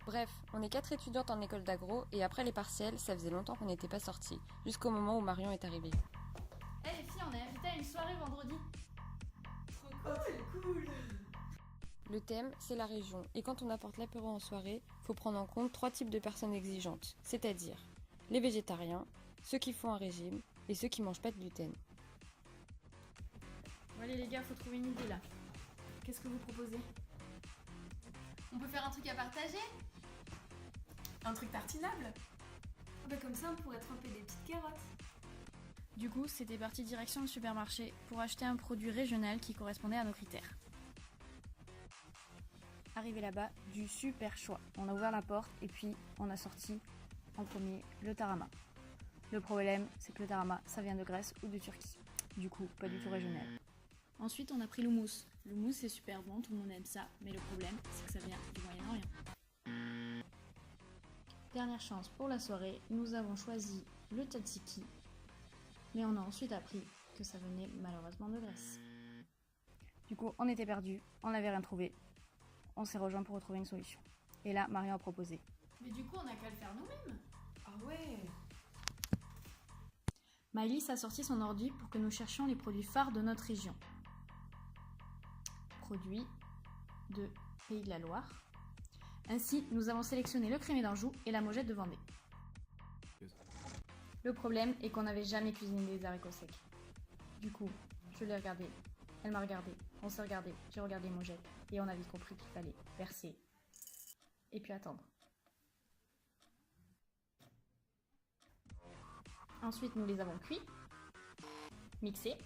Bref, on est 4 étudiantes en école d'agro et après les partiels, ça faisait longtemps qu'on n'était pas sortis, jusqu'au moment où Marion est arrivée. Eh les filles, on est invitées à une soirée vendredi. Trop cool. Le thème, c'est la région, et quand on apporte l'apéro en soirée, faut prendre en compte 3 types de personnes exigeantes, c'est-à-dire les végétariens, ceux qui font un régime et ceux qui mangent pas de gluten. Bon allez les gars, faut trouver une idée là. Qu'est-ce que vous proposez? On peut faire un truc à partager? Un truc tartinable? Comme ça, on pourrait tremper des petites carottes. Du coup, c'était parti direction le supermarché pour acheter un produit régional qui correspondait à nos critères. Arrivé là-bas, du super choix. On a ouvert la porte et puis on a sorti en premier le tarama. Le problème, c'est que le tarama, ça vient de Grèce ou de Turquie. Du coup, pas du tout régional. Ensuite, on a pris l'houmous. L'houmous, c'est super bon, tout le monde aime ça, mais le problème, c'est que ça vient du Moyen-Orient. Dernière chance pour la soirée, nous avons choisi le tzatziki, mais on a ensuite appris que ça venait malheureusement de Grèce. Du coup, on était perdus, on n'avait rien trouvé. On s'est rejoints pour retrouver une solution. Et là, Marion a proposé. Mais du coup, on a qu'à le faire nous-mêmes. Ah ouais. Maëlys a sorti son ordi pour que nous cherchions les produits phares de notre région. Produits de Pays de la Loire. Ainsi, nous avons sélectionné le crémé d'Anjou et la Mojette de Vendée. Le problème est qu'on n'avait jamais cuisiné des haricots secs. Du coup, je l'ai regardé, elle m'a regardé, on s'est regardé, j'ai regardé Mojette et on a vite compris qu'il fallait verser et puis attendre. Ensuite, nous les avons cuits, mixés,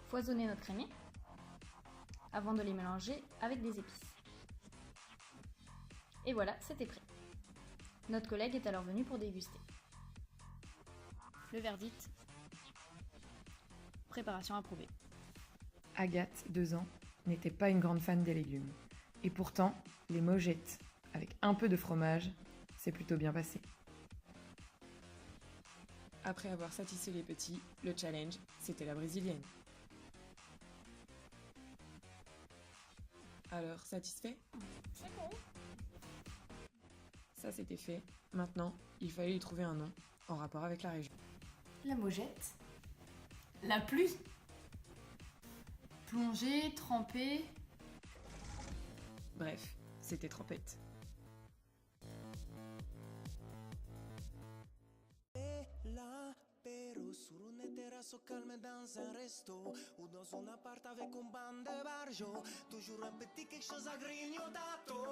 foisonné notre crémé avant de les mélanger avec des épices. Et voilà, c'était prêt. Notre collègue est alors venu pour déguster. Le verdict, préparation approuvée. Agathe, 2 ans, n'était pas une grande fan des légumes. Et pourtant, les mojettes, avec un peu de fromage, c'est plutôt bien passé. Après avoir satisfait les petits, le challenge, c'était la brésilienne. Alors, satisfait? C'est bon. Ça, c'était fait. Maintenant, il fallait y trouver un nom en rapport avec la région. La mojette. La pluie. Plonger, tremper. Bref, c'était trempette. Sur une terrasse au calme dans un resto ou dans un appart avec un banc de barjo, toujours un petit quelque chose à grignotato.